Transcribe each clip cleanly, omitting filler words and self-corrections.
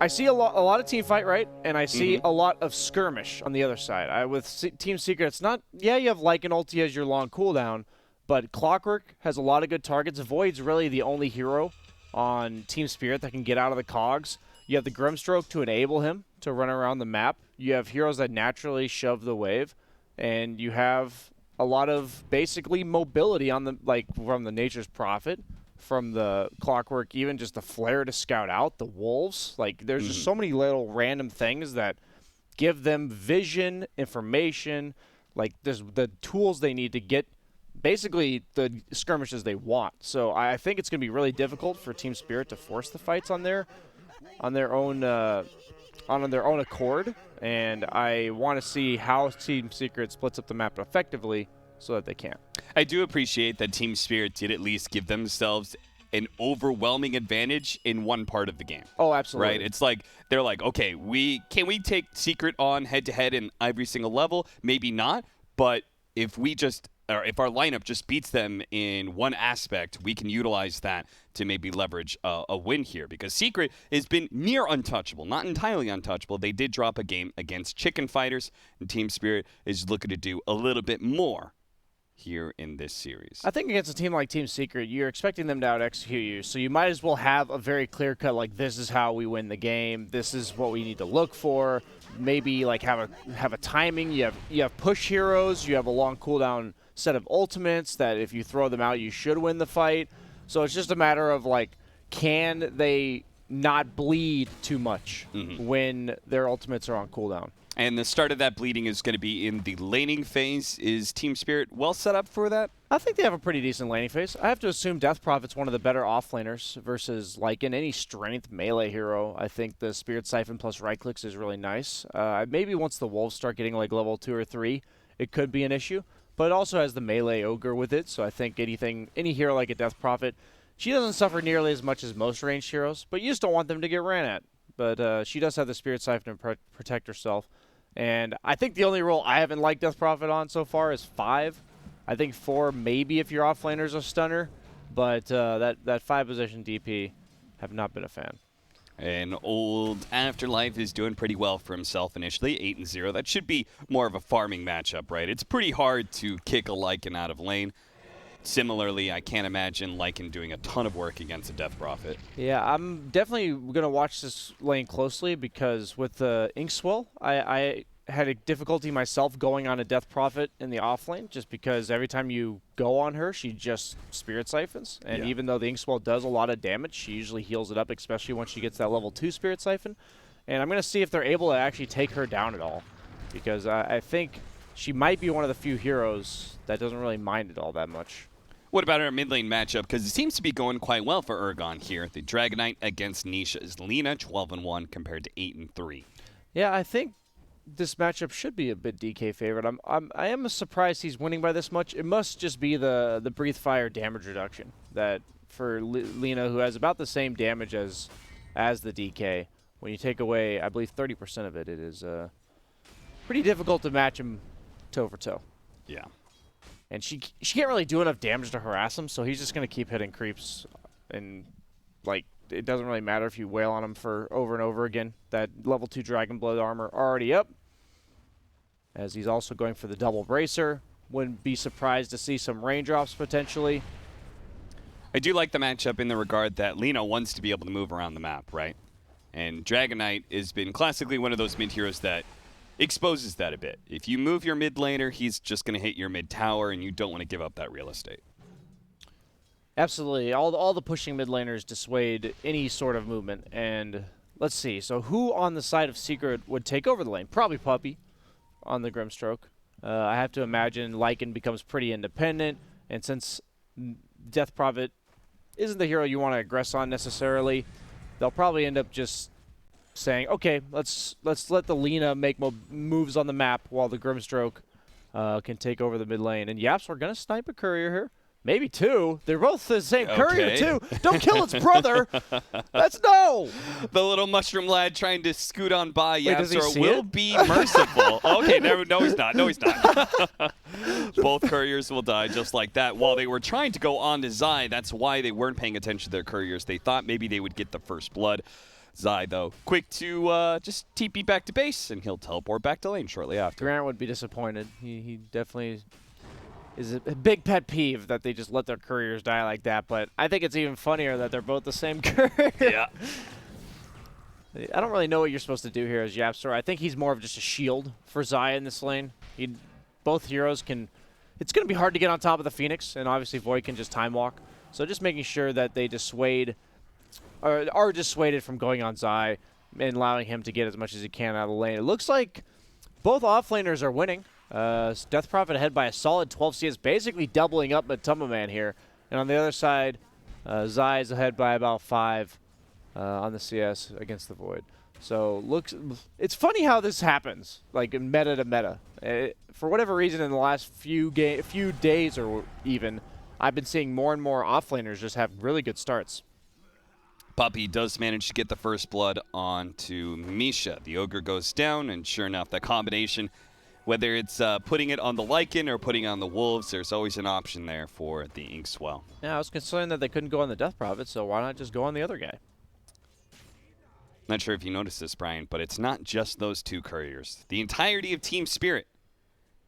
I see a lot of team fight, right? And I see a lot of skirmish on the other side. With Team Secret, it's not, yeah, you have Lycan ulti as your long cooldown, but Clockwork has a lot of good targets. Void's really the only hero on Team Spirit that can get out of the cogs. You have the Grimstroke to enable him to run around the map. You have heroes that naturally shove the wave, and you have a lot of basically mobility on the from the Nature's Prophet, from the Clockwork, even just the Flare to scout out, the Wolves. Like, there's just so many little random things that give them vision, information, like the tools they need to get basically the skirmishes they want. So I think it's going to be really difficult for Team Spirit to force the fights on their own accord, and I want to see how Team Secret splits up the map effectively so that they can. I do appreciate that Team Spirit did at least give themselves an overwhelming advantage in one part of the game. Oh, absolutely. Right? It's like, they're like, okay, can we take Secret on head-to-head in every single level? Maybe not, but if our lineup just beats them in one aspect, we can utilize that to maybe leverage a win here. Because Secret has been near untouchable, not entirely untouchable. They did drop a game against Chicken Fighters, and Team Spirit is looking to do a little bit more here in this series. I think against a team like Team Secret, you're expecting them to out-execute you, so you might as well have a very clear-cut, like, this is how we win the game, this is what we need to look for. Maybe like have a timing. You have push heroes, you have a long cooldown set of ultimates that if you throw them out, you should win the fight. So it's just a matter of, like, can they not bleed too much when their ultimates are on cooldown? And the start of that bleeding is going to be in the laning phase. Is Team Spirit well set up for that? I think they have a pretty decent laning phase. I have to assume Death Prophet's one of the better offlaners versus, like, in any strength melee hero. I think the Spirit Siphon plus right clicks is really nice. Maybe once the Wolves start getting, like, level 2 or 3, it could be an issue. But it also has the melee ogre with it, so I think any hero like a Death Prophet, she doesn't suffer nearly as much as most ranged heroes, but you just don't want them to get ran at. But she does have the Spirit Siphon to protect herself. And I think the only role I haven't liked Death Prophet on so far is 5. I think 4 maybe if your offlaner's a stunner, but that 5 position DP have not been a fan. And old Afterlife is doing pretty well for himself initially, 8-0. That should be more of a farming matchup, right? It's pretty hard to kick a Lycan out of lane. Similarly, I can't imagine Lycan doing a ton of work against a Death Prophet. Yeah, I'm definitely going to watch this lane closely because with the Inkswell, I had a difficulty myself going on a Death Prophet in the off lane just because every time you go on her, she just Spirit Siphons. And even though the Inkswell does a lot of damage, she usually heals it up, especially once she gets that level 2 Spirit Siphon. And I'm going to see if they're able to actually take her down at all because I think she might be one of the few heroes that doesn't really mind it all that much. What about our mid lane matchup? Because it seems to be going quite well for Urgon here. The Dragonite against Nisha's Lina, 12-1 compared to 8-3. Yeah, I think this matchup should be a bit DK favorite. I am surprised he's winning by this much. It must just be the Breathe Fire damage reduction that for Lina, who has about the same damage as the DK. When you take away, I believe, 30% of it, it is pretty difficult to match him toe for toe. Yeah. And she can't really do enough damage to harass him, so he's just going to keep hitting creeps. And, like, it doesn't really matter if you wail on him for over and over again. That level 2 Dragon Blood armor already up. As he's also going for the double bracer. Wouldn't be surprised to see some raindrops potentially. I do like the matchup in the regard that Lina wants to be able to move around the map, right? And Dragonite has been classically one of those mid heroes that exposes that a bit. If you move your mid laner, he's just going to hit your mid tower, and you don't want to give up that real estate. Absolutely. All the pushing mid laners dissuade any sort of movement. And let's see. So who on the side of Secret would take over the lane? Probably Puppey on the Grimstroke. I have to imagine Lycan becomes pretty independent. And since Death Prophet isn't the hero you want to aggress on necessarily, they'll probably end up just saying, okay, let's let the Lina make moves on the map while the Grimstroke can take over the mid lane. And Yaps, we're going to snipe a courier here. Maybe 2. They're both the same. Okay. Courier 2. Don't kill its brother. That's no. The little mushroom lad trying to scoot on by. Wait, Yapsor will be merciful. Okay, no, he's not. No, he's not. Both couriers will die just like that. While they were trying to go on to Zai, that's why they weren't paying attention to their couriers. They thought maybe they would get the first blood. Zai, though, quick to just TP back to base, and he'll teleport back to lane shortly after. Grant would be disappointed. He definitely is a big pet peeve that they just let their couriers die like that, but I think it's even funnier that they're both the same courier. Yeah. I don't really know what you're supposed to do here as Yapstor. I think he's more of just a shield for Zai in this lane. Both heroes can... It's going to be hard to get on top of the Phoenix, and obviously Void can just time walk. So just making sure that they dissuade, or are dissuaded from going on Zai and allowing him to get as much as he can out of the lane. It looks like both offlaners are winning. Death Prophet ahead by a solid 12 CS, basically doubling up Matuma Man here. And on the other side, Zai is ahead by about 5 on the CS against the Void. So it's funny how this happens, like in meta to meta. For whatever reason, in the last few days or even, I've been seeing more and more offlaners just have really good starts. Puppey does manage to get the first blood onto Misha. The Ogre goes down, and sure enough, that combination, whether it's putting it on the Lycan or putting it on the Wolves, there's always an option there for the Inkswell. Yeah, I was concerned that they couldn't go on the Death Prophet, so why not just go on the other guy? Not sure if you noticed this, Brian, but it's not just those two couriers. The entirety of Team Spirit,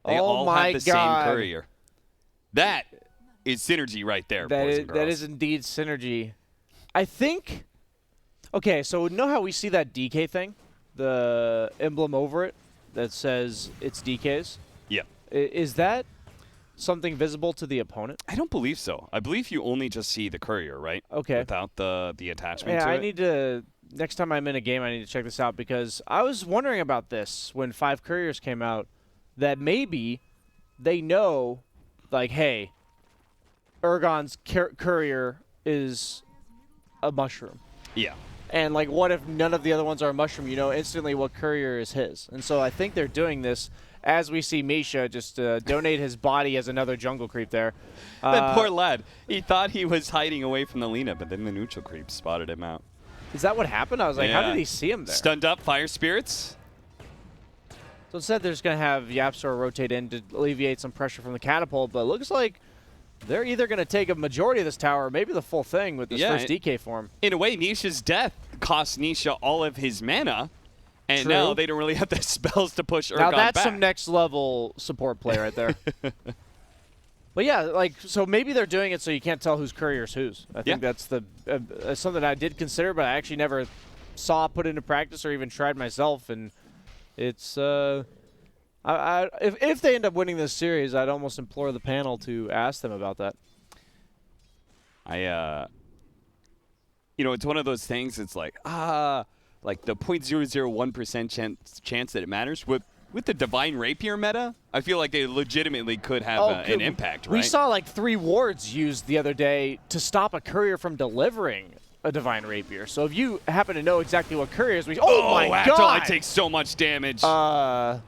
they all have the same courier. That is synergy right there, boys and girls. That is indeed synergy. I think... Okay, so know how we see that DK thing? The emblem over it that says it's DK's? Yeah. Is that something visible to the opponent? I don't believe so. I believe you only just see the courier, right? Okay. Without the attachment to it. Yeah, I need to... Next time I'm in a game, I need to check this out because I was wondering about this when 5 couriers came out, that maybe they know, like, hey, Urgon's courier is a mushroom. Yeah. And, like, what if none of the other ones are a mushroom? You know instantly what courier is his. And so I think they're doing this as we see Misha just donate his body as another jungle creep there. That poor lad. He thought he was hiding away from the Lina, but then the neutral creep spotted him out. Is that what happened? I was like, yeah. How did he see him there? Stunned up, Fire Spirits. So instead, they're just going to have Yapstor rotate in to alleviate some pressure from the catapult, but it looks like they're either going to take a majority of this tower, or maybe the full thing with this first DK form. In a way, Nisha's death cost Nisha all of his mana, and True. now they don't really have the spells to push Urgon Now that's back. some next-level support play right there. But yeah, like, so maybe they're doing it so you can't tell whose courier's whose. I think that's the something I did consider, but I actually never saw put into practice or even tried myself. And it's if they end up winning this series, I'd almost implore the panel to ask them about that. You know, it's one of those things. It's like the 0.001% chance that it matters with the Divine Rapier meta, I feel like they legitimately could have an impact, right? We saw like 3 wards used the other day to stop a courier from delivering a Divine Rapier. So if you happen to know exactly what courier is, oh my god! I take so much damage. Yeah.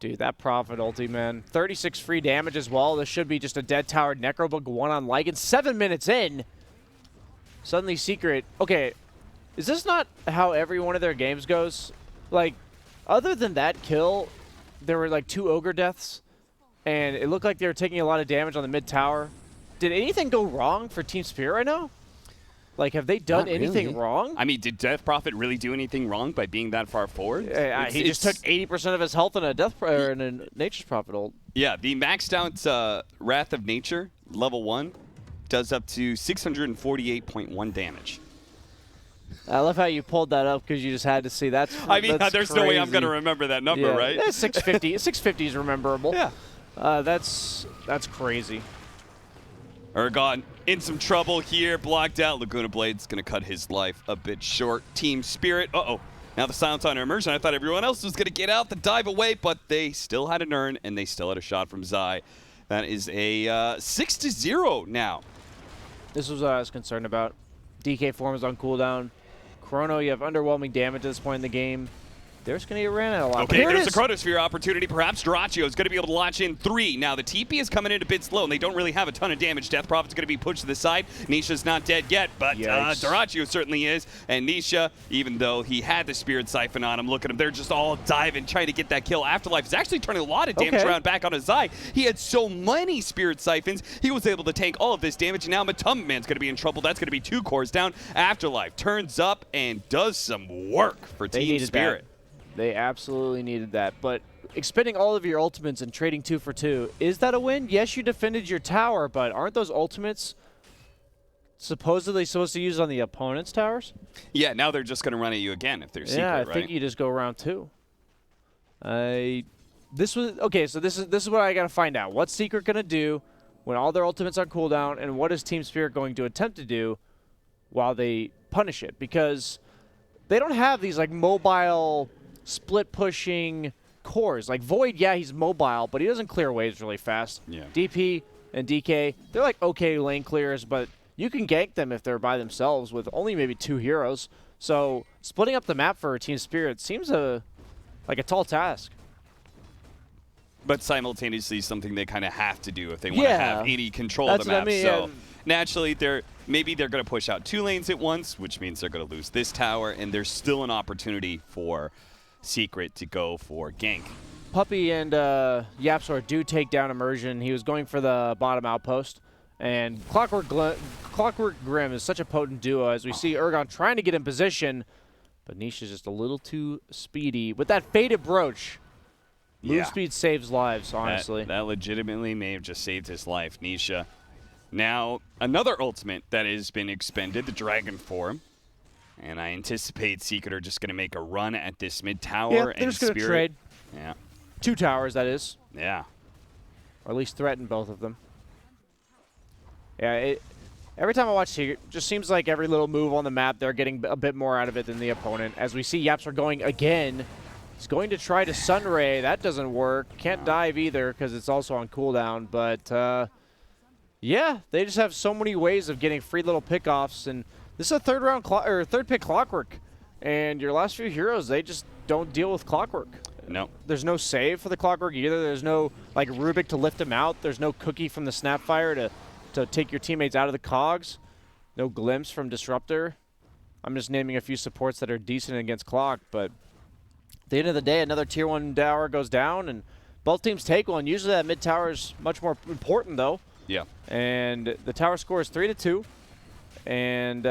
Dude, that Prophet ulti, man. 36 free damage as well. This should be just a dead tower Necrobug 1 on Lycan. 7 minutes in. Suddenly Secret. Okay, is this not how every one of their games goes? Like, other than that kill, there were like 2 Ogre deaths, and it looked like they were taking a lot of damage on the mid tower. Did anything go wrong for Team Spirit right now? Like, have they done anything wrong? I mean, did Death Prophet really do anything wrong by being that far forward? He just took 80% of his health in a Nature's Prophet ult. Yeah, the maxed out Wrath of Nature, level 1, does up to 648.1 damage. I love how you pulled that up because you just had to see that. I mean, there's crazy. no way I'm going to remember that number, right? Yeah, 650. 650 is rememberable. Yeah. That's crazy. Urgon in some trouble here, blocked out. Laguna Blade's going to cut his life a bit short. Team Spirit, now the silence on immersion. I thought everyone else was going to get out the dive away, but they still had an earn, and they still had a shot from Zai. That is a 6-0 now. This was what I was concerned about. DK form is on cooldown. Chrono, you have underwhelming damage at this point in the game. They're just going to get ran out a lot. Okay, there's a Chronosphere opportunity. Perhaps Dyrachio is going to be able to launch in 3. Now, the TP is coming in a bit slow, and they don't really have a ton of damage. Death Prophet's going to be pushed to the side. Nisha's not dead yet, but Dyrachio certainly is. And Nisha, even though he had the Spirit Siphon on him, look at him. They're just all diving, trying to get that kill. Afterlife is actually turning a lot of damage around back on his eye. He had so many Spirit Siphons, he was able to tank all of this damage, and now Matumba Man's going to be in trouble. That's going to be 2 cores down. Afterlife turns up and does some work for Team Spirit. They absolutely needed that. But expending all of your ultimates and trading 2 for 2, is that a win? Yes, you defended your tower, but aren't those ultimates supposedly supposed to use on the opponent's towers? Yeah, now they're just going to run at you again if they're secret, right? I think you just go round 2. This is what I got to find out. What's Secret going to do when all their ultimates on cooldown, and what is Team Spirit going to attempt to do while they punish it? Because they don't have these like mobile split pushing cores. Like Void, yeah, he's mobile, but he doesn't clear waves really fast. Yeah. DP and DK, they're like okay lane clears, but you can gank them if they're by themselves with only maybe 2 heroes. So splitting up the map for Team Spirit seems like a tall task. But simultaneously something they kind of have to do if they want to have any control of the map. So naturally, maybe they're going to push out 2 lanes at once, which means they're going to lose this tower, and there's still an opportunity for Secret to go for gank. Puppey and Yapsor do take down Immersion. He was going for the bottom outpost. And Clockwork Grim is such a potent duo as we see Ergon trying to get in position, but Nisha's just a little too speedy. With that Faded Brooch, move speed saves lives, honestly. That legitimately may have just saved his life. Nisha, now another ultimate that has been expended, the Dragon Form. And I anticipate Secret are just going to make a run at this mid tower. Yeah, they're just going to trade. Yeah. 2 towers, that is. Yeah. Or at least threaten both of them. Yeah, every time I watch Secret, it just seems like every little move on the map, they're getting a bit more out of it than the opponent. As we see Yapsor going again. He's going to try to Sunray. That doesn't work. Can't dive either because it's also on cooldown. But, yeah, they just have so many ways of getting free little pickoffs. And this is a third pick Clockwork. And your last few heroes, they just don't deal with Clockwork. No. There's no save for the Clockwork either. There's no, like, Rubik to lift him out. There's no cookie from the Snapfire to take your teammates out of the cogs. No glimpse from Disruptor. I'm just naming a few supports that are decent against Clock, but at the end of the day, another Tier 1 tower goes down, and both teams take one. Usually that mid tower is much more important, though. Yeah. And the tower score is 3-2, and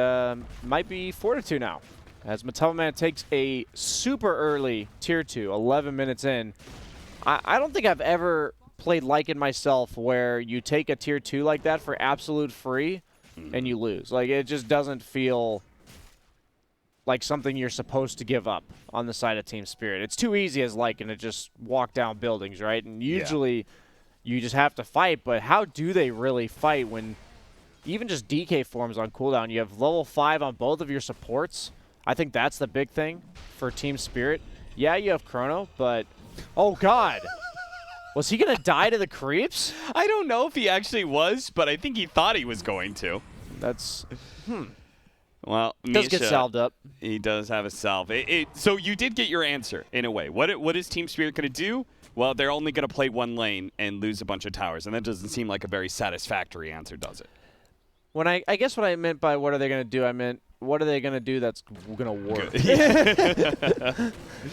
might be 4-2 now, as Matumba Man takes a super early Tier 2, 11 minutes in. I don't think I've ever played Lycan myself where you take a Tier 2 like that for absolute free and you lose. Like, it just doesn't feel like something you're supposed to give up on the side of Team Spirit. It's too easy as Lycan to just walk down buildings, right? And usually you just have to fight, but how do they really fight when even just DK forms on cooldown? You have level 5 on both of your supports. I think that's the big thing for Team Spirit. Yeah, you have Chrono, but oh god. Was he going to die to the creeps? I don't know if he actually was, but I think he thought he was going to. That's Well, does get salved up. He does have a salve. So you did get your answer, in a way. What is Team Spirit going to do? Well, they're only going to play 1 lane and lose a bunch of towers, and that doesn't seem like a very satisfactory answer, does it? When I guess what I meant by what are they going to do, I meant what are they going to do that's going to work.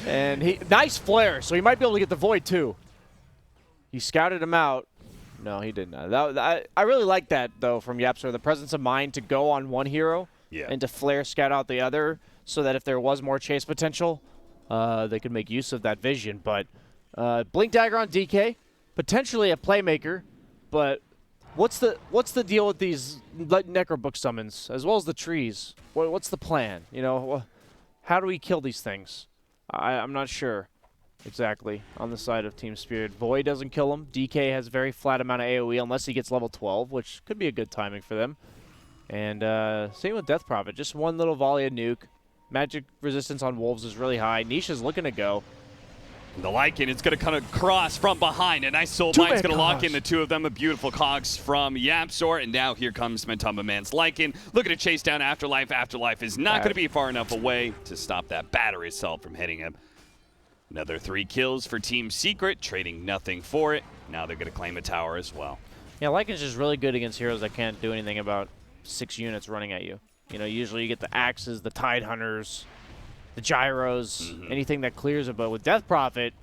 And nice flare, so he might be able to get the Void, too. He scouted him out. No, he did not. I really like that, though, from Yapsor, the presence of mind to go on one hero and to flare scout out the other so that if there was more chase potential, they could make use of that vision. But Blink Dagger on DK, potentially a playmaker, but what's the deal with these Necrobook summons, as well as the trees? What's the plan? You know, how do we kill these things? I'm not sure. Exactly, on the side of Team Spirit. Void doesn't kill him. DK has a very flat amount of AoE unless he gets level 12, which could be a good timing for them. And same with Death Prophet. Just one little volley of nuke. Magic resistance on Wolves is really high. Nisha's looking to go. The Lycan is going to kind of cross from behind. A nice soul mind's going to lock in the 2 of them. A beautiful cogs from Yapsor. And now here comes Matumba Man's Lycan. Looking to chase down Afterlife. Afterlife is not going to be far enough away to stop that battery assault from hitting him. Another 3 kills for Team Secret, trading nothing for it. Now they're going to claim a tower as well. Yeah, Lycan's just really good against heroes that can't do anything about 6 units running at you. You know, usually you get the axes, the tide hunters, the gyros, anything that clears it. But with Death Prophet,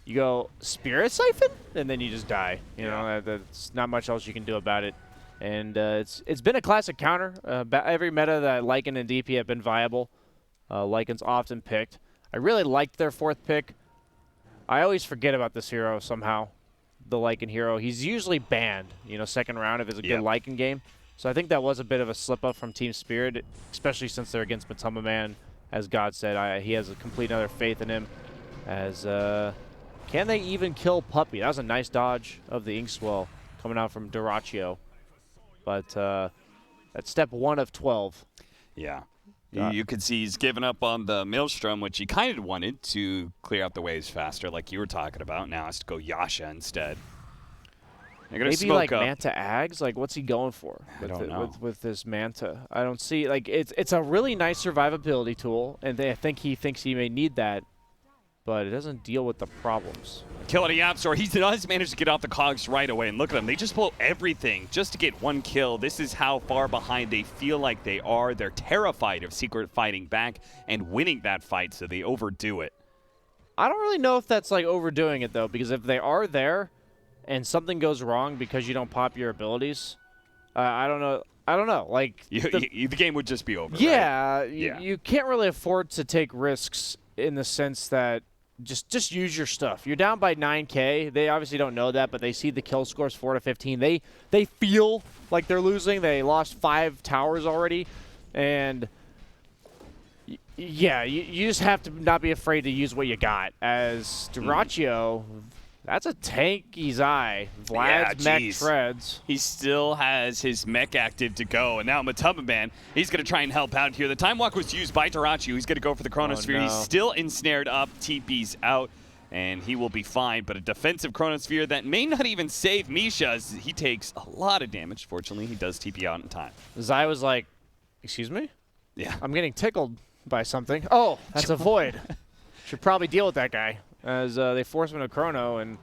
you go Spirit Siphon, and then you just die. You know, that's not much else you can do about it. And it's been a classic counter. Every meta that Lycan and DP have been viable, Lycan's often picked. I really liked their 4th pick. I always forget about this hero somehow, the Lycan hero. He's usually banned, you know, 2nd round if it's a good Lycan game. So I think that was a bit of a slip-up from Team Spirit, especially since they're against Matuma Man. As God said, he has a complete other faith in him. As can they even kill Puppy? That was a nice dodge of the Inkswell coming out from Dyrachyo. But that's step 1 of 12. Yeah. You could see he's given up on the Maelstrom, which he kind of wanted to clear out the waves faster, like you were talking about. Now has to go Yasha instead. Maybe like Manta Ags? Like, what's he going for with this Manta? I don't see. Like, it's a really nice survivability tool, and I think he thinks he may need that, but it doesn't deal with the problems. Kill at Yapsor. He does manage to get off the cogs right away, and look at them. They just blow everything just to get 1 kill. This is how far behind they feel like they are. They're terrified of Secret fighting back and winning that fight, so they overdo it. I don't really know if that's like overdoing it, though, because if they are there and something goes wrong because you don't pop your abilities, I don't know. Like the game would just be over. Yeah, right? You can't really afford to take risks in the sense that just use your stuff. You're down by 9K. They obviously don't know that, but they see the kill scores 4 to 15. They feel like they're losing. They lost 5 towers already, and yeah, you just have to not be afraid to use what you got. As Dyrachyo, that's a tanky Zai. Vlad's mech treads. He still has his mech active to go, and now Matuma Man, he's going to try and help out here. The Time Walk was used by Dyrachyo. He's going to go for the Chronosphere. He's still ensnared up. TP's out, and he will be fine. But a defensive Chronosphere that may not even save Misha, as he takes a lot of damage. Fortunately, he does TP out in time. Zai was like, excuse me? Yeah. I'm getting tickled by something. Oh, that's a void. Should probably deal with that guy. As they force him into Chrono, and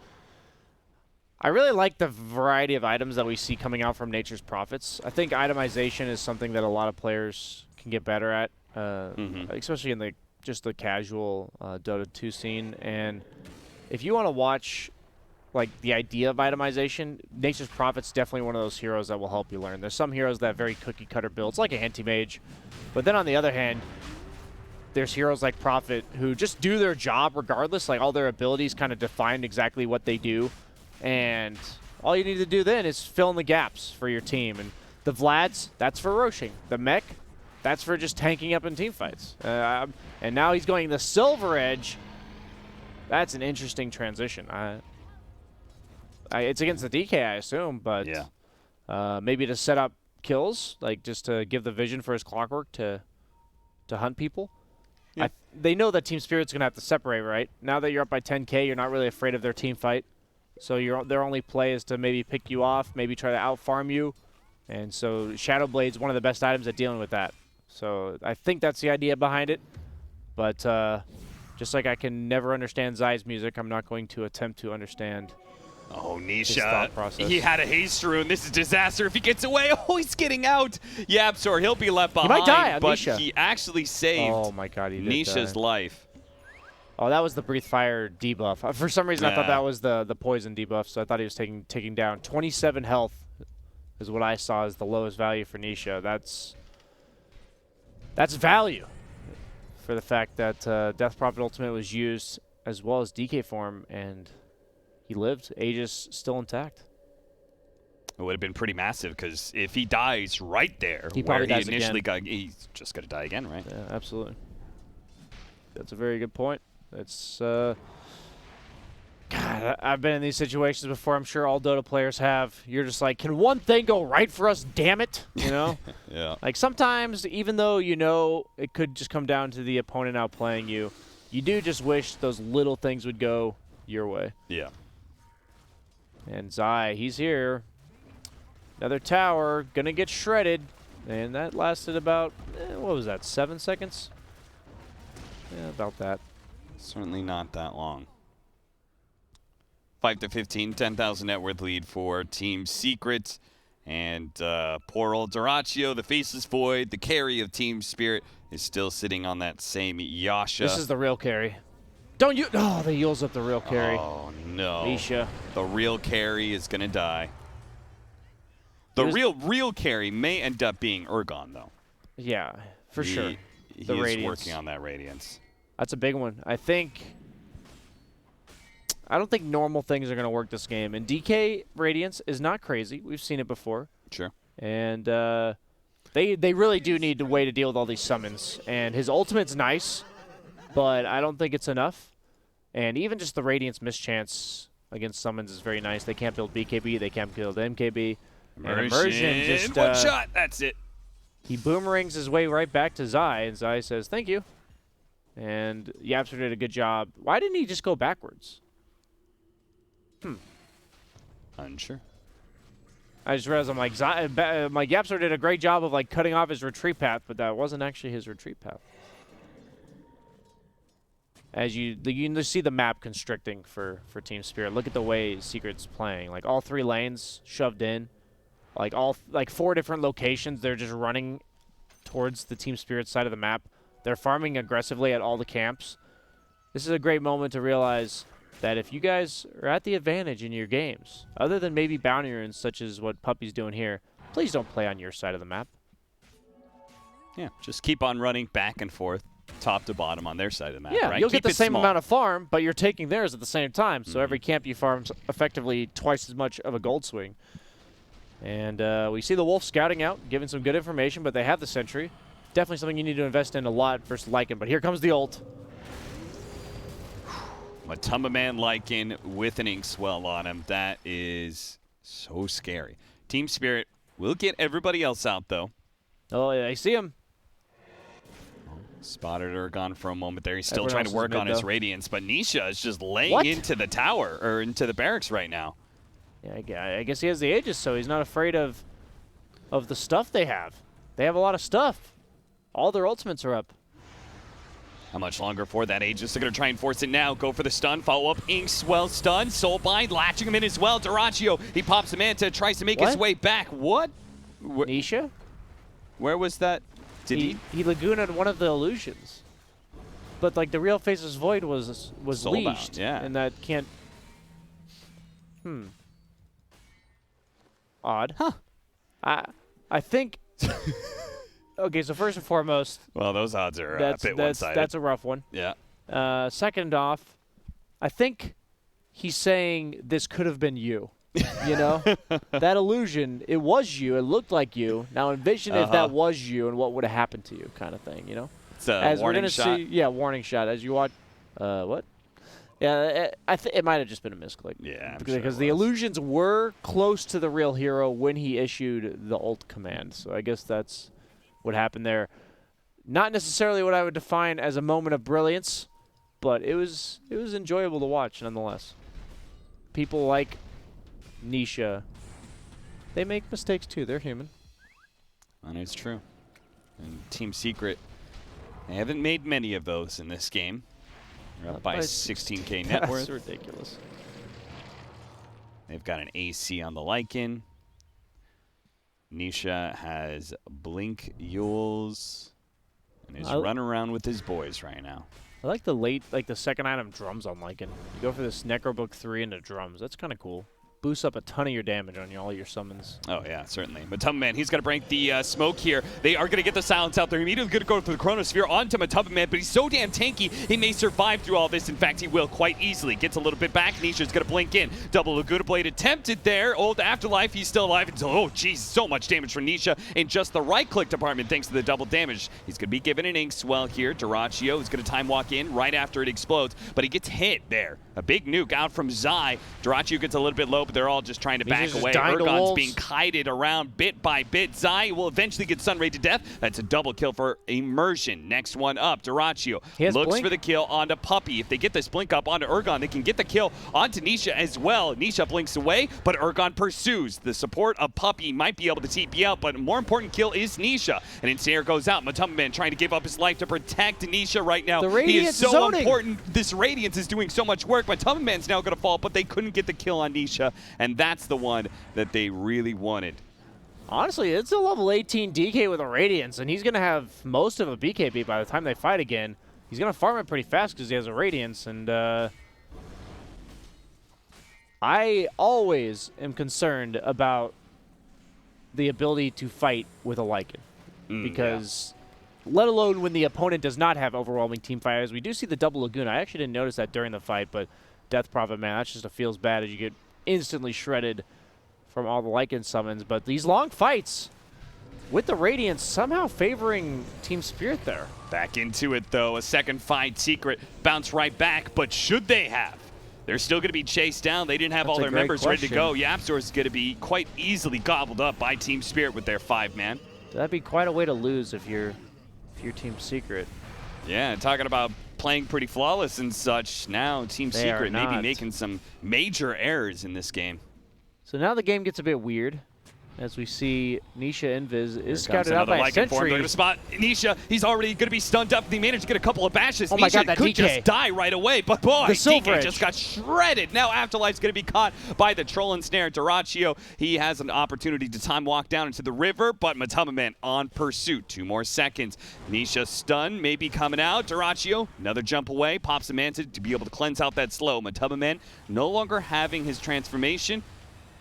I really like the variety of items that we see coming out from Nature's Prophets. I think itemization is something that a lot of players can get better at, especially in the casual Dota2 scene. And if you want to watch like the idea of itemization, Nature's Prophet's definitely one of those heroes that will help you learn. There's some heroes that have very cookie cutter builds, like a Anti-Mage, but then on the other hand, there's heroes like Prophet who just do their job regardless. Like, all their abilities kind of define exactly what they do. And all you need to do then is fill in the gaps for your team. And the Vlads, that's for roshing. The mech, that's for just tanking up in team fights. And now he's going the Silver Edge. That's an interesting transition. It's against the DK, I assume, but maybe to set up kills, like just to give the vision for his Clockwork to hunt people. Yeah. They know that Team Spirit's going to have to separate, right? Now that you're up by 10K, you're not really afraid of their team fight. So their only play is to maybe pick you off, maybe try to out-farm you. And so Shadow Blade's one of the best items at dealing with that. So I think that's the idea behind it. But just like I can never understand Zai's music, I'm not going to attempt to understand Nisha, he had a haste rune. This is disaster if he gets away. Oh, he's getting out. Yapsor, he'll be left behind. He might die on but Nisha. He actually saved Nisha's life. Oh, that was the Breathe Fire debuff. For some reason, I thought that was the poison debuff, so I thought he was taking down. 27 health is what I saw as the lowest value for Nisha. That's value for the fact that Death Prophet Ultimate was used as well as DK form, and he lived. Aegis still intact. It would have been pretty massive, because if he dies right there where he initially got, he's just going to die again, right? Yeah, absolutely. That's a very good point. It's God, I've been in these situations before. I'm sure all Dota players have. You're just like, can one thing go right for us, damn it? You know? Yeah. Like, sometimes, even though you know it could just come down to the opponent outplaying you, you do just wish those little things would go your way. Yeah. And Zai, he's here. Another tower, gonna get shredded. And that lasted about, what was that, 7 seconds? Yeah, about that. Certainly not that long. 5-15, 10,000 net worth lead for Team Secret. And poor old Dyrachyo, the faceless void, the carry of Team Spirit, is still sitting on that same Yasha. This is the real carry. Don't you? Oh, they heals up the real carry. Oh, no. Nisha. The real carry is going to die. The real carry may end up being Urgon, though. Yeah, for sure. He the is Radiance. working on that Radiance. That's a big one. I don't think normal things are going to work this game. And DK Radiance is not crazy. We've seen it before. Sure. And they really do need a way to deal with all these summons. And his ultimate's nice, but I don't think it's enough. And even just the Radiance mischance against summons is very nice. They can't build BKB. They can't build MKB. Immersion just one shot. That's it. He boomerangs his way right back to Zai, and Zai says, thank you. And Yapster did a good job. Why didn't he just go backwards? Unsure. I just realized I'm like Yapster did a great job of like cutting off his retreat path, but that wasn't actually his retreat path. As you see the map constricting for Team Spirit. Look at the way Secret's playing. Like all 3 lanes shoved in, like 4 different locations. They're just running towards the Team Spirit side of the map. They're farming aggressively at all the camps. This is a great moment to realize that if you guys are at the advantage in your games, other than maybe bounty runes such as what Puppy's doing here, please don't play on your side of the map. Yeah, just keep on running back and forth, top to bottom on their side of the map. Yeah, right? you'll Keep get the it same small. amount of farm, but you're taking theirs at the same time. So every camp you farm is effectively twice as much of a gold swing. And we see the Wolf scouting out, giving some good information, but they have the Sentry. Definitely something you need to invest in a lot versus Lycan. But here comes the ult. Matumba Man Lycan with an Inkswell on him. That is so scary. Team Spirit will get everybody else out, though. Oh, yeah, I see him. Spotted Urgon for a moment there. He's still Everyone trying to else is work mid, on his though. Radiance, but Nisha is just laying What? into the tower, or into the barracks right now. Yeah, I guess he has the Aegis, so he's not afraid of the stuff they have. They have a lot of stuff. All their ultimates are up. How much longer for that Aegis? They're going to try and force it now. Go for the stun. Follow up. Inkswell stun. Soulbind latching him in as well. Dyrachyo, he pops him into, tries to make his way back. What? Nisha? Where was that? Did he? He Lagoona'd one of the illusions. But like the real Faceless Void was Soulbound, leashed. yeah. And that can't... Odd. Huh. I think... Okay, so first and foremost, Well, those odds are a bit one-sided. that's a rough one. Yeah. Second off, I think he's saying this could have been you. You know? That illusion, it was you. It looked like you. Now envision if that was you and what would have happened to you kind of thing, you know? It's a As warning we're shot. gonna see, yeah, warning shot. As you watch, what? Yeah, it might have just been a misclick. Yeah, I'm because sure it the was. illusions were close to the real hero when he issued the ult command. So I guess that's what happened there. Not necessarily what I would define as a moment of brilliance, but it was enjoyable to watch nonetheless. People like Nisha, they make mistakes too. They're human. And it's true. And Team Secret, they haven't made many of those in this game. They're up by 16K net worth. That's ridiculous. They've got an AC on the Lycan. Nisha has Blink Yules and is running around with his boys right now. I like the second item drums on Lycan. You go for this Necrobook 3 into drums. That's kind of cool. Boosts up a ton of your damage on all your summons. Oh, yeah, certainly. Matumba Man, he's going to break the smoke here. They are going to get the silence out there. Immediately going to go for the Chronosphere onto Matumba Man, but he's so damn tanky, he may survive through all this. In fact, he will quite easily. Gets a little bit back. Nisha's going to blink in. Double Laguna Blade attempted there. Old Afterlife, he's still alive. Until, oh, jeez, so much damage from Nisha in just the right-click department thanks to the double damage. He's going to be given an Inkswell here. Dyrachyo is going to time walk in right after it explodes, but he gets hit there. A big nuke out from Zai. Dyrachyo gets a little bit low, but but they're all just trying to back Nisha's just away. dying to Ergon's wolves. being kited around bit by bit. Zai will eventually get Sunray to death. That's a double kill for Immersion. Next one up, Dyrachyo looks blink. for the kill onto Puppey. If they get this blink up onto Ergon, they can get the kill onto Nisha as well. Nisha blinks away, but Ergon pursues. The support of Puppey might be able to TP out, but a more important kill is Nisha. And Ensnare goes out. Matumbaman trying to give up his life to protect Nisha right now. The He Radiance is so zoning. important. This Radiance is doing so much work. Matumbaman's now going to fall, but they couldn't get the kill on Nisha, and that's the one that they really wanted. Honestly, it's a level 18 DK with a Radiance, and he's going to have most of a BKB by the time they fight again. He's going to farm it pretty fast because he has a Radiance, and I always am concerned about the ability to fight with a Lycan. Because let alone when the opponent does not have overwhelming team fight, as we do see the double Laguna. I actually didn't notice that during the fight, but Death Prophet, man, that just feels bad as you get instantly shredded from all the Lycan summons. But these long fights with the Radiance somehow favoring Team Spirit there. Back into it, though. A second fight. Secret bounce right back, but should they have? They're still going to be chased down. They didn't have all their members ready to go. Yapzor is going to be quite easily gobbled up by Team Spirit with their 5-man. That'd be quite a way to lose if you're Team Secret. Yeah, talking about playing pretty flawless and such. Now Team Secret may be not. making some major errors in this game. So now the game gets a bit weird as we see Nisha Invis is Here comes scouted out another by a Lycan form. They're Sentry. going to spot Nisha. He's already going to be stunned up. They managed to get a couple of bashes. Oh my Nisha God, that could DK. just die right away, but boy, The Silver DK Edge. just got shredded. Now Afterlife's going to be caught by the Troll and Snare. Dyrachyo, he has an opportunity to time walk down into the river, but Matumbaman on pursuit. 2 more seconds. Nisha stun maybe coming out. Dyrachyo, another jump away, pops a Manta to be able to cleanse out that slow. Matumbaman no longer having his transformation.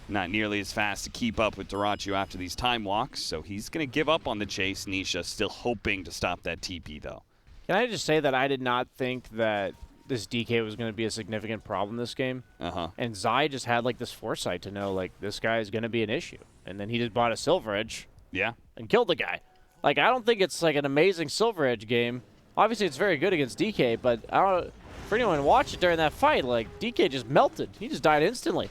Not nearly as fast to keep up with Dyrachyo after these time walks, so he's going to give up on the chase. Nisha still hoping to stop that TP, though. Can I just say that I did not think that this DK was going to be a significant problem this game? And Zai just had like this foresight to know like this guy is going to be an issue. And then he just bought a Silver Edge and killed the guy. Like, I don't think it's like an amazing Silver Edge game. Obviously, it's very good against DK, but I don't, for anyone who watched it during that fight, like DK just melted. He just died instantly.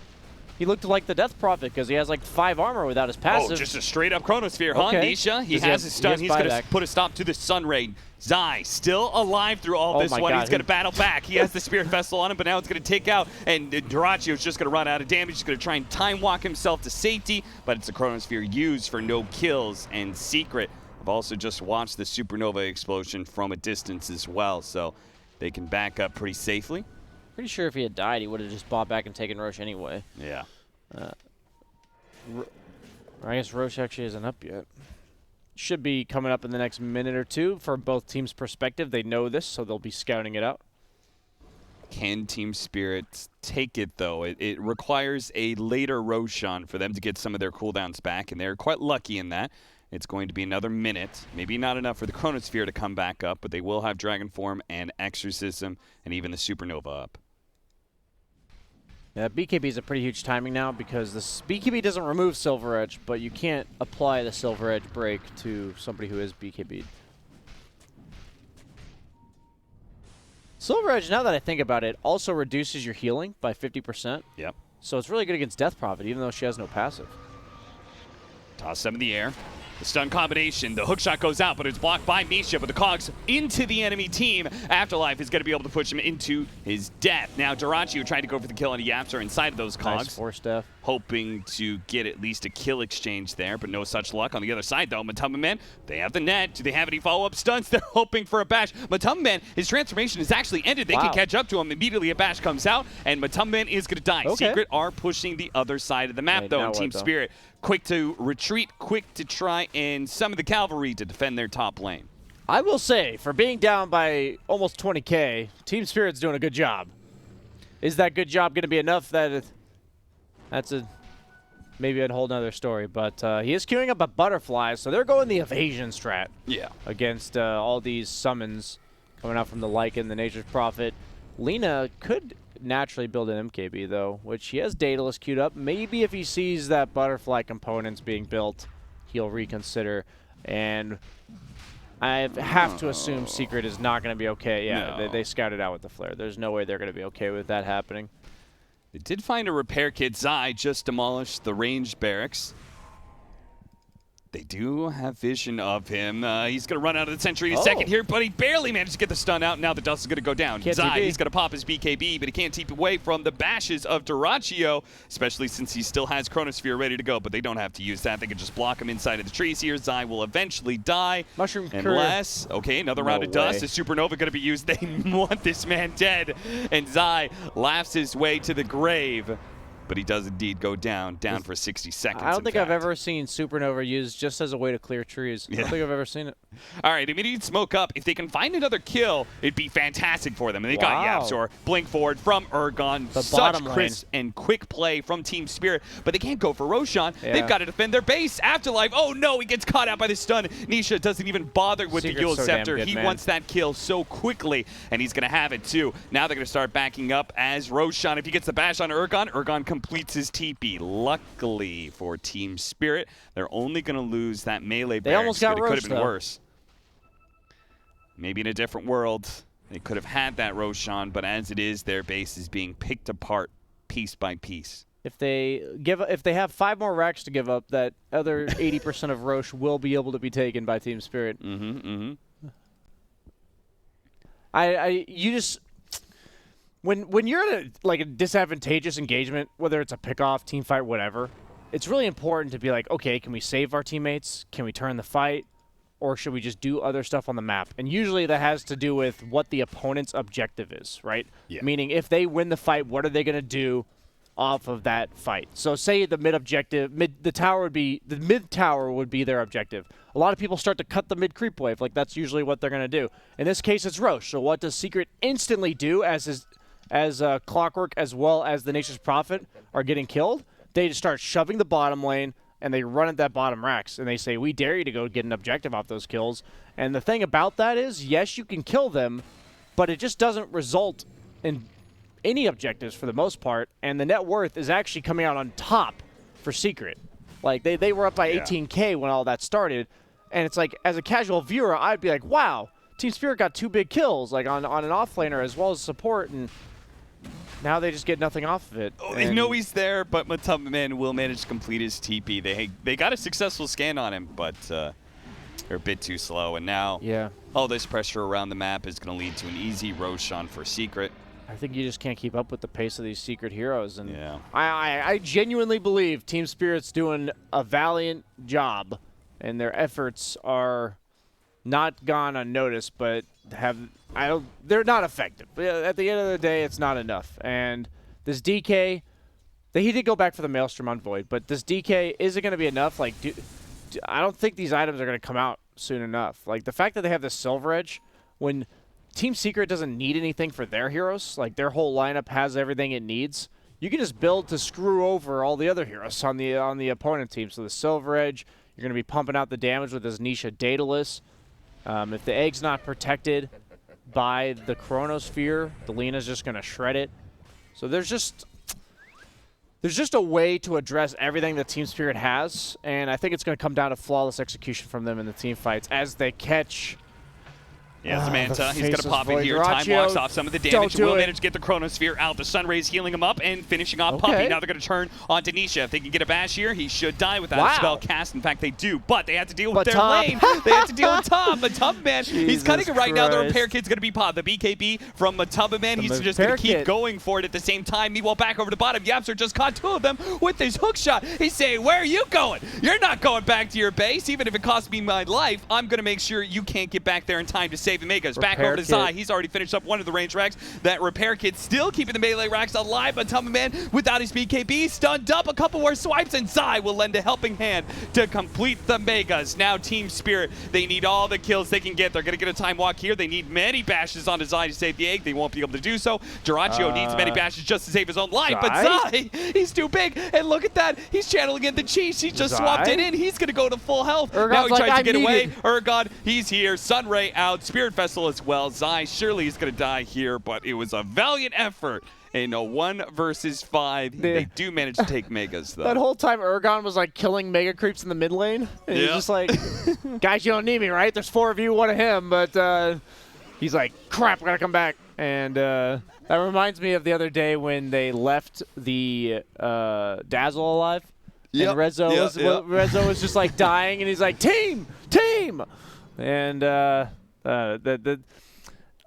He looked like the Death Prophet because he has like 5 armor without his passive. Oh, just a straight up Chronosphere, huh? Okay. Nisha, he Does has his stun. He's going to buyback. put a stop to the Sunray. Zai still alive through all Oh this my one. God, He's going to battle back. He has the Spirit Vessel on him, but now it's going to take out, and Dyrachyo's just going to run out of damage. He's going to try and time walk himself to safety, but it's a Chronosphere used for no kills. And Secret, I've also just watched the Supernova explosion from a distance as well, so they can back up pretty safely. Pretty sure if he had died, he would have just bought back and taken Roche anyway. Yeah. I guess Roche actually isn't up yet. Should be coming up in the next minute or two. From both teams' perspective, they know this, so they'll be scouting it out. Can Team Spirit take it, though? It requires a later Roshan for them to get some of their cooldowns back, and they're quite lucky in that. It's going to be another minute. Maybe not enough for the Chronosphere to come back up, but they will have Dragon Form and Exorcism and even the Supernova up. Yeah, BKB is a pretty huge timing now because this BKB doesn't remove Silver Edge, but you can't apply the Silver Edge break to somebody who is BKB'd. Silver Edge, now that I think about it, also reduces your healing by 50%. Yep. So it's really good against Death Prophet, even though she has no passive. Toss them in the air. The stun combination, the hook shot goes out, but it's blocked by Misha, but the cogs into the enemy team. Afterlife is going to be able to push him into his death. Now, Dyrachyo trying to go for the kill on Yapzor inside of those cogs. Nice force death. Hoping to get at least a kill exchange there, but no such luck. On the other side, though, Matumbaman, they have the net. Do they have any follow-up stunts? They're hoping for a bash. Matumbaman, his transformation has actually ended. They can catch up to him. Immediately a bash comes out, and Matumbaman is going to die. Okay. Secret are pushing the other side of the map, though, and Team Spirit quick to retreat, quick to try and summon the cavalry to defend their top lane. I will say, for being down by almost 20K, Team Spirit's doing a good job. Is that good job going to be enough? That's maybe a whole nother story. But he is queuing up a Butterfly, so they're going the evasion strat. Yeah. Against all these summons coming out from the Lycan, the Nature's Prophet. Lina could naturally build an MKB, though, which he has Daedalus queued up. Maybe if he sees that Butterfly components being built, he'll reconsider. And I have to assume Secret is not going to be okay. Yeah, No. they scouted out with the flare. There's no way they're going to be okay with that happening. They did find a repair kit. Zai just demolished the ranged barracks. They do have vision of him. He's going to run out of the sentry in a second here, but he barely managed to get the stun out. Now the dust is going to go down. Zai, he's going to pop his BKB, but he can't TP away from the bashes of Dyrachyo, especially since he still has Chronosphere ready to go, but they don't have to use that. They can just block him inside of the trees here. Zai will eventually die. Mushroom Unless, okay, another round of dust. Is Supernova going to be used? They want this man dead. And Zai laughs his way to the grave. But he does indeed go down for 60 seconds. I don't think I've ever seen Supernova used just as a way to clear trees. I don't think I've ever seen it. All right, immediate smoke up. If they can find another kill, it'd be fantastic for them. And they got Yapzor, blink forward from Ergon. Such crisp and quick play from Team Spirit. But they can't go for Roshan. Yeah. They've got to defend their base. Afterlife, oh no, he gets caught out by the stun. Nisha doesn't even bother with the Eul's Scepter. He wants that kill so quickly, and he's going to have it too. Now they're going to start backing up as Roshan, if he gets the bash on Ergon, Ergon completes his TP. Luckily for Team Spirit, they're only going to lose that melee barracks, almost got but it could have been though. worse. Maybe in a different world, they could have had that Roshan, but as it is, their base is being picked apart piece by piece. If they have 5 more racks to give up, that other 80% of Roche will be able to be taken by Team Spirit. You just when you're in a disadvantageous engagement, whether it's a pickoff, team fight, whatever, it's really important to be like, okay, can we save our teammates? Can we turn the fight? Or should we just do other stuff on the map? And usually that has to do with what the opponent's objective is, right? Yeah. Meaning if they win the fight, what are they going to do off of that fight? So say the mid tower would be their objective. A lot of people start to cut the mid creep wave. Like that's usually what they're going to do. In this case, it's Roche. So what does Secret instantly do as Clockwork as well as the Nature's Prophet are getting killed? They just start shoving the bottom lane, and they run at that bottom racks, and they say, we dare you to go get an objective off those kills. And the thing about that is, yes, you can kill them, but it just doesn't result in any objectives for the most part, and the net worth is actually coming out on top for Secret. Like, they were up by 18K when all that started, and it's like, as a casual viewer, I'd be like, wow, Team Spirit got 2 big kills, like on an offlaner as well as support, and now they just get nothing off of it. Oh, they know he's there, but Matubman will manage to complete his TP. They got a successful scan on him, but they're a bit too slow. And now all this pressure around the map is going to lead to an easy Roshan for Secret. I think you just can't keep up with the pace of these Secret heroes. And I genuinely believe Team Spirit's doing a valiant job, and their efforts are not gone unnoticed, but they're not effective. At the end of the day, it's not enough. And this DK, he did go back for the Maelstrom on Void, but this DK, is it going to be enough? Like, I don't think these items are going to come out soon enough. Like, the fact that they have this Silver Edge, when Team Secret doesn't need anything for their heroes, like their whole lineup has everything it needs, you can just build to screw over all the other heroes on the opponent team. So the Silver Edge, you're going to be pumping out the damage with this Nisha Daedalus. If the egg's not protected by the Chronosphere, the Lena's just going to shred it. So there's just a way to address everything that Team Spirit has, and I think it's going to come down to flawless execution from them in the team fights as they catch. Yeah, Samantha, he's going to pop in here. Time walks off some of the damage. Will manage to get the Chronosphere out. The Sunray's healing him up and finishing off Puppy. Now they're going to turn on Denisha. If they can get a bash here, he should die without a spell cast. In fact, they do, but they have to deal with their lane. They have to deal with Tom. Matubman, he's cutting it right now. The repair kit's going to be popped. The BKB from Matubman, he's just going to keep going for it at the same time. Meanwhile, back over the bottom, Yapzor just caught 2 of them with his hook shot. He's saying, where are you going? You're not going back to your base. Even if it costs me my life, I'm going to make sure you can't get back there in time to save the Megas. Back over to Zai. He's already finished up one of the range racks. That repair kit still keeping the melee racks alive, but Matubman without his BKB stunned up. A couple more swipes, and Zai will lend a helping hand to complete the Megas. Now Team Spirit, they need all the kills they can get. They're going to get a time walk here. They need many bashes onto Zai to save the egg. They won't be able to do so. Dyrachyo needs many bashes just to save his own life, but Zai, he's too big. And look at that. He's channeling in the cheese. He just swapped it in. He's going to go to full health. Now he tries to get away. Ergon, he's here. Sunray out. Spirit Vessel as well. Zai surely is going to die here, but it was a valiant effort in a 1 versus 5. They do manage to take Megas, though. That whole time, Ergon was like killing Mega Creeps in the mid lane. And he's just like, guys, you don't need me, right? There's 4 of you, 1 of him. But he's like, crap, I got to come back. And that reminds me of the other day when they left the Dazzle alive. Yep. And Rezzo was just like dying, and he's like, team! And I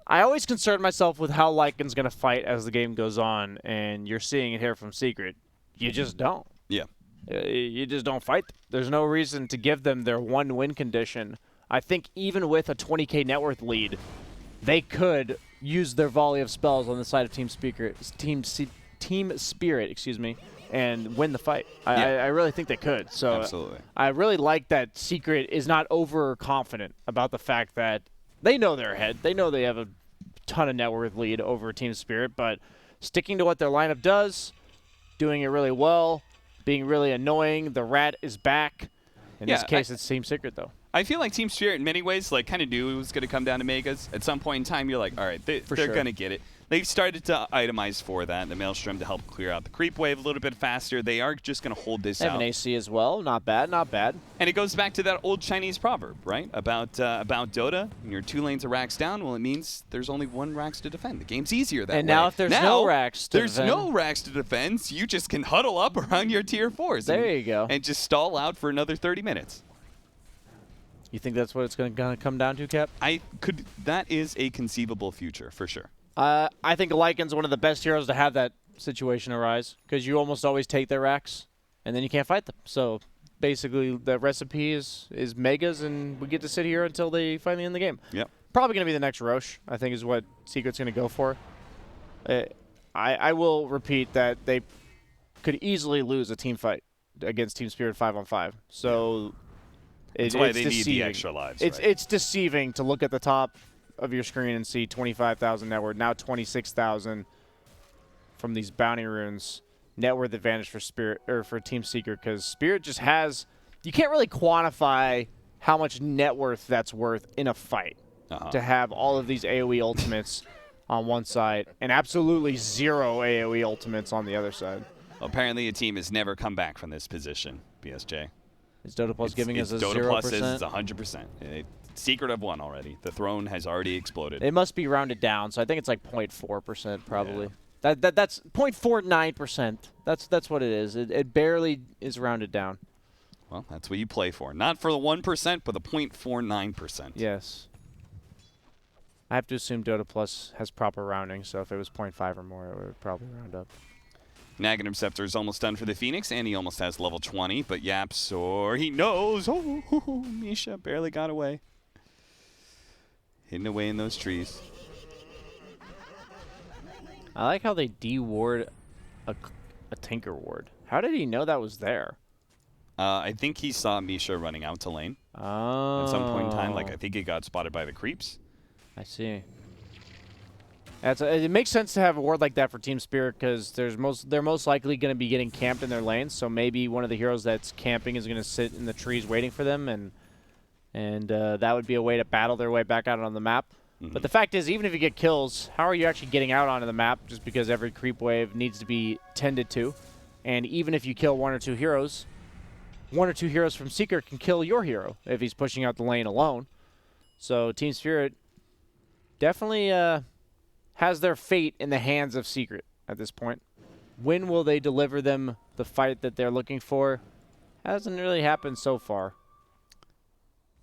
always concern myself with how Lycan's going to fight as the game goes on, and you're seeing it here from Secret. You just don't. Yeah. You just don't fight. There's no reason to give them their one win condition. I think even with a 20k net worth lead, they could use their volley of spells on the side of Team Spirit, excuse me, and win the fight. I really think they could. So absolutely. I really like that Secret is not overconfident about the fact that they know they're ahead. They know they have a ton of net worth lead over Team Spirit, but sticking to what their lineup does, doing it really well, being really annoying. The rat is back. In this case, it's Team Secret, though. I feel like Team Spirit, in many ways, like kind of knew it was going to come down to Megas. At some point in time, you're like, all right, they're going to get it. They've started to itemize for that, the Maelstrom, to help clear out the creep wave a little bit faster. They are just going to hold this They have out. an AC as well. Not bad, not bad. And it goes back to that old Chinese proverb, right? About Dota. When you're 2 lanes of racks down, well, it means there's only 1 racks to defend. The game's easier that way. And now if there's no racks to defend. There's no racks to defend, so you just can huddle up around your tier 4s. There you go. And just stall out for another 30 minutes. You think that's what it's going to come down to, Cap? That is a conceivable future, for sure. I think Lycan's one of the best heroes to have that situation arise, because you almost always take their racks, and then you can't fight them. So basically, the recipe is Megas, and we get to sit here until they finally end the game. Yep. Probably going to be the next Roche, I think, is what Secret's going to go for. I will repeat that they could easily lose a team fight against Team Spirit 5-on-5. So that's why they deceiving. need the extra lives. It's deceiving to look at the top of your screen and see 25,000 net worth, now 26,000 from these bounty runes. Net worth advantage for Spirit or for Team Secret, because Spirit just has, you can't really quantify how much net worth that's worth in a fight to have all of these AoE ultimates on one side and absolutely 0 AoE ultimates on the other side. Well, apparently, a team has never come back from this position. BSJ. Is Dota+ giving us a 0%? Dota+ says it's 100%. Secret have won already. The throne has already exploded. It must be rounded down, so I think it's like 0.4% probably. Yeah. That's 0.49%. That's what it is. It barely is rounded down. Well, that's what you play for. Not for the 1%, but the 0.49%. Yes. I have to assume Dota+ has proper rounding, so if it was 0.5 or more, it would probably round up. Nag Interceptor is almost done for the Phoenix, and he almost has level 20, but Yapsor, he knows. Oh, Misha barely got away. Hidden away in those trees. I like how they de-ward a Tinker ward. How did he know that was there? I think he saw Misha running out to lane at some point in time. Like, I think he got spotted by the creeps. I see. It makes sense to have a ward like that for Team Spirit, because they're most likely going to be getting camped in their lanes. So maybe one of the heroes that's camping is going to sit in the trees waiting for them, and that would be a way to battle their way back out on the map. But the fact is, even if you get kills, how are you actually getting out onto the map? Just because every creep wave needs to be tended to, and even if you kill 1 or 2 heroes, 1 or 2 heroes from Secret can kill your hero if he's pushing out the lane alone. So Team Spirit definitely has their fate in the hands of Secret at this point. When will they deliver them the fight that they're looking for? Hasn't really happened so far.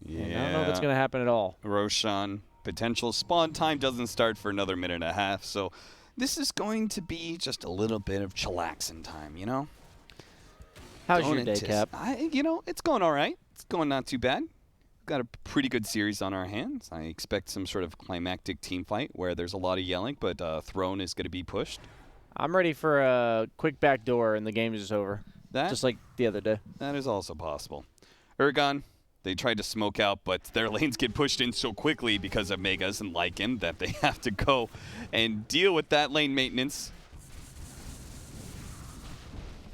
Yeah. And I don't know if it's going to happen at all. Roshan, potential spawn time doesn't start for another minute and a half, so this is going to be just a little bit of chillaxing time, you know? How's your day, Cap? It's going all right. It's going not too bad. Got a pretty good series on our hands. I expect some sort of climactic team fight where there's a lot of yelling, but Throne is going to be pushed. I'm ready for a quick backdoor and the game is just over. Just like the other day. That is also possible. Urgon, they tried to smoke out, but their lanes get pushed in so quickly because of Megas and Lycan that they have to go and deal with that lane maintenance.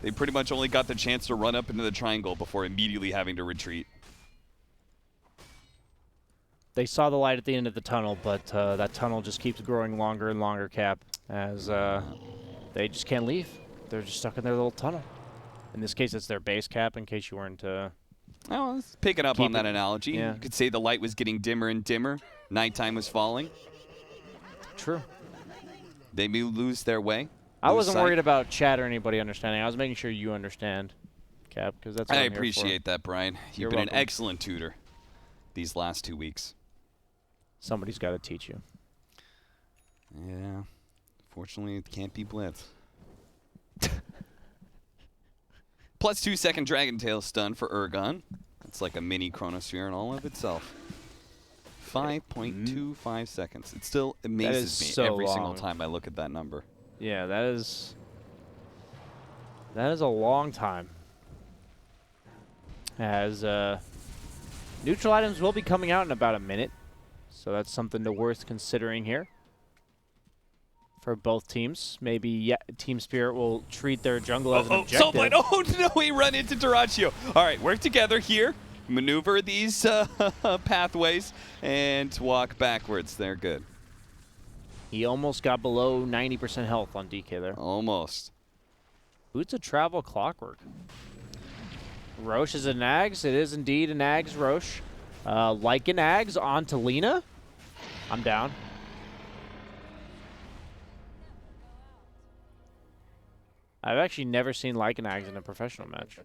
They pretty much only got the chance to run up into the triangle before immediately having to retreat. They saw the light at the end of the tunnel, but that tunnel just keeps growing longer and longer, Cap, as they just can't leave. They're just stuck in their little tunnel. In this case, it's their base, Cap, in case you weren't... Oh, let's pick it up on that analogy. Yeah. You could say the light was getting dimmer and dimmer. Nighttime was falling. True. They may lose their way. I wasn't worried about chat or anybody understanding. I was making sure you understand, Cap, because that's what I I'm here appreciate for. that, Brian. You've You're been welcome. an excellent tutor these last 2 weeks. Somebody's got to teach you. Yeah. Fortunately, it can't be Blitz. +2 second Dragon Tail stun for Urgon. It's like a mini Chronosphere in all of itself. 5.25 seconds. It still amazes me so every single long. time I look at that number. Yeah, that is a long time. As neutral items will be coming out in about a minute, so that's something worth considering here for both teams. Maybe Team Spirit will treat their jungle as an objective. Soulblight! Oh no, we run into Dyrachyo. All right, work together here. Maneuver these pathways and walk backwards. They're good. He almost got below 90% health on DK there. Almost. Boots of Travel Clockwork. Roche is an Ags. It is indeed an Ags Roche. Like an Ags on to Lina. I'm down. I've actually never seen like an Ags in a professional match.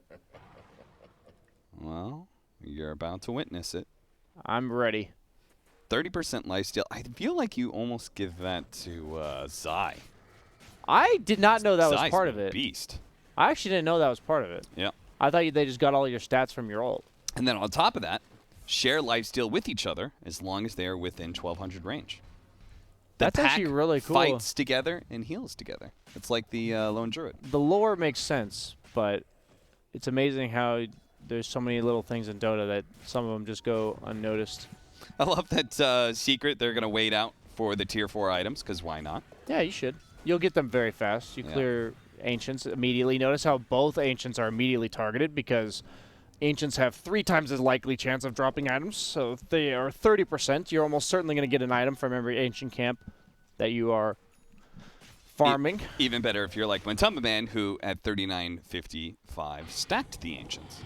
Well, you're about to witness it. I'm ready. 30% lifesteal. I feel like you almost give that to Zai. I did not know that was Zai's part of it. Beast. I actually didn't know that was part of it. Yeah. I thought they just got all your stats from your ult. And then on top of that, share lifesteal with each other as long as they are within 1200 range. The That's actually pack really cool. Fights together and heals together. It's like the Lone Druid. The lore makes sense, but it's amazing how there's so many little things in Dota that some of them just go unnoticed. I love that secret. They're going to wait out for the tier 4 items, because why not? Yeah, you should. You'll get them very fast. You clear Ancients immediately. Notice how both Ancients are immediately targeted, because Ancients have 3 times as likely chance of dropping items. So if they are 30%, you're almost certainly going to get an item from every Ancient camp that you are farming. Even better if you're like Wentumba Man, who at 39.55 stacked the Ancients.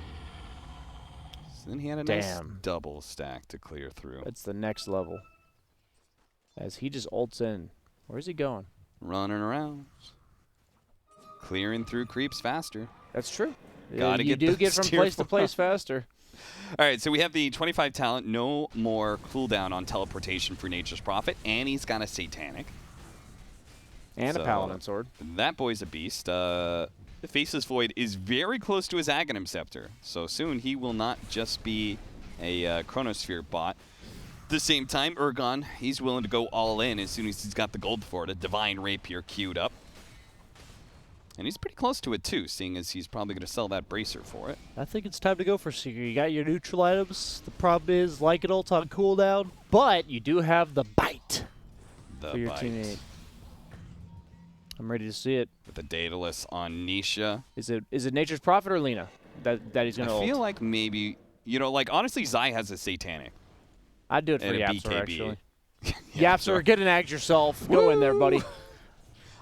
So then he had a nice double stack to clear through. That's the next level. As he just ults in. Where's he going? Running around. Clearing through creeps faster. That's true. Gotta you get do get from place to place faster. All right, so we have the 25 talent, no more cooldown on teleportation for Nature's Prophet, and he's got a Satanic. And a Paladin Sword. That boy's a beast. The Faceless Void is very close to his Aghanim Scepter, so soon he will not just be a Chronosphere bot. At the same time, Urgon, he's willing to go all in as soon as he's got the gold for it, a Divine Rapier queued up. And he's pretty close to it too, seeing as he's probably going to sell that Bracer for it. I think it's time to go for Seeker. You got your neutral items. The problem is, like it ult on cooldown, but you do have the bite for your teammate. I'm ready to see it. With the Daedalus on Nisha. Is it Nature's Prophet or Lina that he's going to ult? I feel like maybe, you know, like honestly, Zai has a Satanic. I'd do it for and a Yapsor, BKB. actually. Yapsor, get an Ag yourself. Go in there, buddy.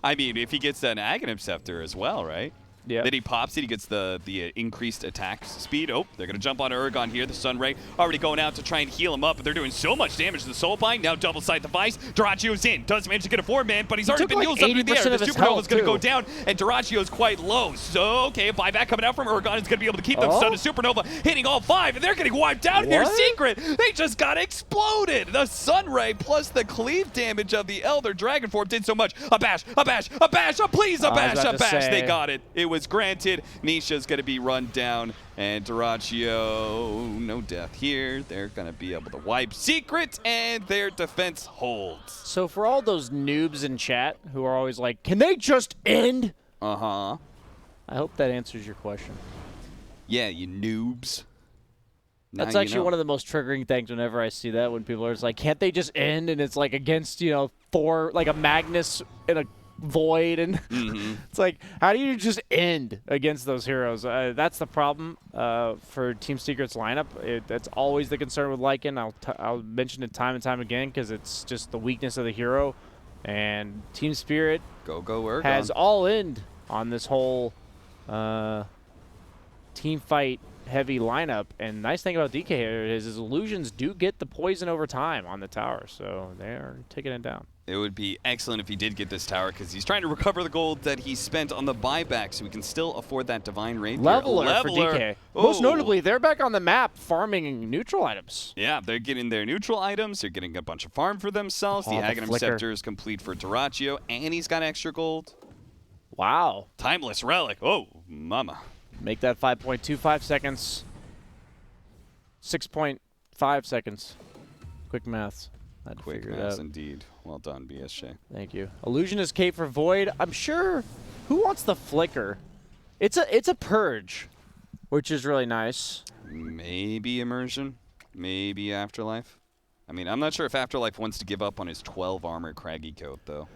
I mean, if he gets an Aghanim Scepter as well, right? Yeah. Then he pops it, he gets the increased attack speed. Oh, they're going to jump onto Urgon here. The Sunray already going out to try and heal him up, but they're doing so much damage to the Soulbind. Now double-side device. Dyrachyo's in. Does manage to get a 4-man, but he's already been healed up through the air. The Supernova's going to go down, and Dyrachyo's quite low. So, okay, a buyback coming out from Urgon is going to be able to keep them stunned. Supernova hitting all 5, and they're getting wiped out here. Secret, they just got exploded. The Sunray plus the cleave damage of the Elder Dragon Form did so much. A bash, a bash, a bash, a please, a bash, a bash. They got it. It was granted. Nisha's going to be run down, and Dyrachyo, no death here. They're going to be able to wipe Secret, and their defense holds. So for all those noobs in chat who are always like, can they just end? Uh-huh. I hope that answers your question. Yeah, you noobs. That's actually one of the most triggering things whenever I see that, when people are just like, can't they just end? And it's like against, you know, like a Magnus in a Void, and it's like, how do you just end against those heroes? That's the problem for Team Secret's lineup. That's always the concern with Lycan. I'll mention it time and time again because it's just the weakness of the hero. And Team Spirit Urgon has all in on this whole team fight heavy lineup. And nice thing about DK here is his illusions do get the poison over time on the tower, so they're taking it down. It would be excellent if he did get this tower, because he's trying to recover the gold that he spent on the buyback, so we can still afford that Divine Rapier. Leveler for DK. Oh. Most notably, they're back on the map farming neutral items. Yeah, they're getting their neutral items. They're getting a bunch of farm for themselves. The Aghanim Scepter is complete for Dyrachyo, and he's got extra gold. Wow. Timeless Relic. Oh, mama. Make that 5.25 seconds. 6.5 seconds. Quick maths. Quick maths indeed. Well done, BSJ. Thank you. Illusionist Cape for Void. I'm sure. Who wants the Flicker? It's a purge, which is really nice. Maybe Immersion. Maybe Afterlife. I mean, I'm not sure if Afterlife wants to give up on his 12 armor Craggy coat, though.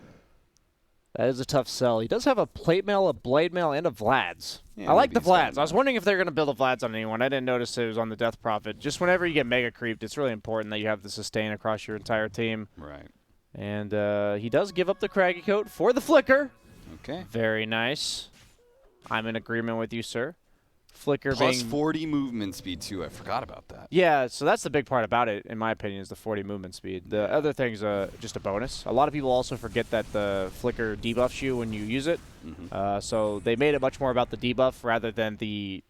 That is a tough sell. He does have a Plate Mail, a Blade Mail, and a Vlad's. Yeah, I like the Vlad's. I was wondering if they're going to build a Vlad's on anyone. I didn't notice it was on the Death Prophet. Just whenever you get Mega Creeped, it's really important that you have the sustain across your entire team. Right. And he does give up the Craggy coat for the Flicker. Okay. Very nice. I'm in agreement with you, sir. Flicker Plus being 40 movement speed, too. I forgot about that. Yeah, so that's the big part about it, in my opinion, is the 40 movement speed. The other thing's just a bonus. A lot of people also forget that the Flicker debuffs you when you use it. So they made it much more about the debuff rather than the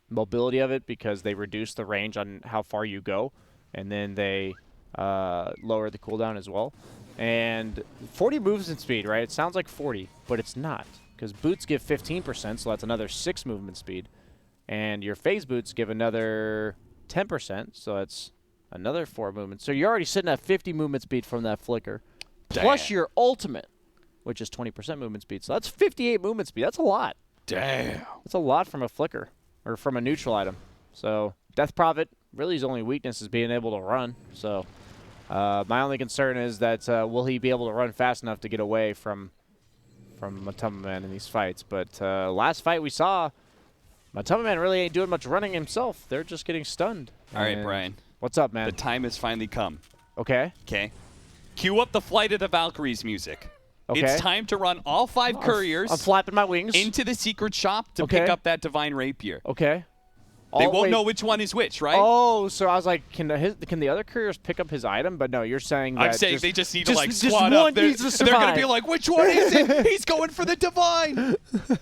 mobility of it, because they reduce the range on how far you go, and then they lower the cooldown as well. And 40 movement speed, right? It sounds like 40, but it's not, because boots give 15%, so that's another 6 movement speed. And your phase boots give another 10%, so that's another 4 movements. So you're already sitting at 50 movement speed from that Flicker. Damn. Plus your ultimate, which is 20% movement speed. So that's 58 movement speed. That's a lot. Damn. That's a lot from a Flicker, or from a neutral item. So Death Prophet, really his only weakness is being able to run. So my only concern is that will he be able to run fast enough to get away from Matama Man in these fights. But last fight we saw, Matama Man really ain't doing much running himself. They're just getting stunned. All right, Brian. What's up, man? The time has finally come. Okay. Okay. Cue up the Flight of the Valkyries music. Okay. It's time to run all 5 couriers I'm flapping my wings. into the secret shop to pick up that Divine Rapier. Okay. They won't know which one is which, right? Oh, so I was like, can the other couriers pick up his item? But no, you're saying that I'm saying they just need to like just squat one up. They're going to be like, which one is it? He's going for the Divine.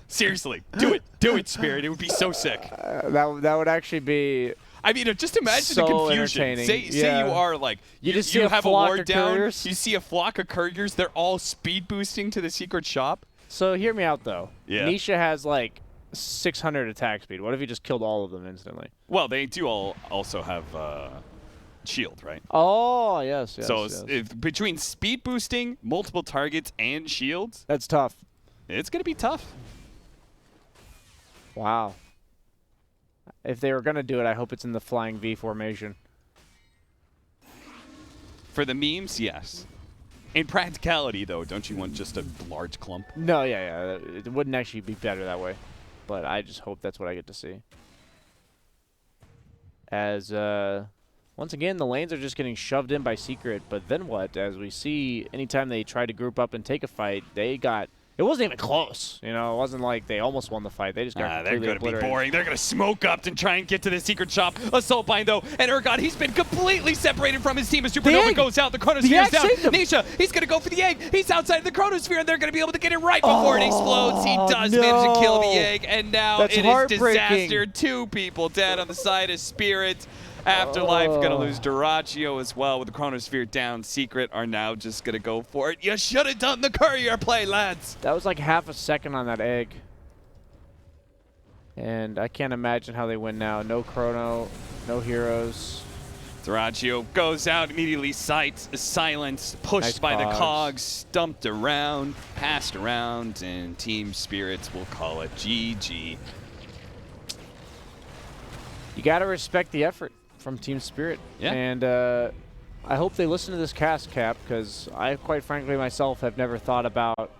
Seriously, do it. Do it, Spirit. It would be so sick. That would actually be. I mean, just imagine so the confusion. entertaining. Say you are like, you just you see have a a flock ward of down. couriers? You see a flock of couriers. They're all speed boosting to the secret shop. So hear me out, though. Yeah. Nisha has like 600 attack speed. What if you just killed all of them instantly? Well, they do all also have shield, right? Oh, yes. So yes. if between speed boosting, multiple targets, and shields, That's tough. it's going to be tough. Wow. If they were going to do it, I hope it's in the flying V formation. For the memes, yes. In practicality, though, don't you want just a large clump? No, yeah. It wouldn't actually be better that way. But I just hope that's what I get to see. As, once again, the lanes are just getting shoved in by Secret. But then what? As we see, anytime they try to group up and take a fight, they got... It wasn't even close. You know, it wasn't like they almost won the fight. They just got They're completely going to be obliterated. boring. They're going to smoke up and try and get to the secret shop. Assault Bind, though, and Urgot, he's been completely separated from his team. As Supernova goes out, the Chronosphere is down. Nisha, he's going to go for the egg. He's outside of the Chronosphere, and they're going to be able to get it right before it explodes. He does manage to kill the egg, and now it is disaster. 2 people dead on the side of Spirit. Afterlife going to lose Dyrachyo as well with the Chronosphere down. Secret are now just going to go for it. You should have done the courier play, lads. That was like half a second on that egg. And I can't imagine how they win now. No Chrono, no heroes. Dyrachyo goes out, immediately silenced, pushed by the cogs, stumped around, passed around, and Team Spirits will call it GG. You got to respect the effort from Team Spirit. Yeah. And I hope they listen to this cast, Cap, because I, quite frankly, myself have never thought about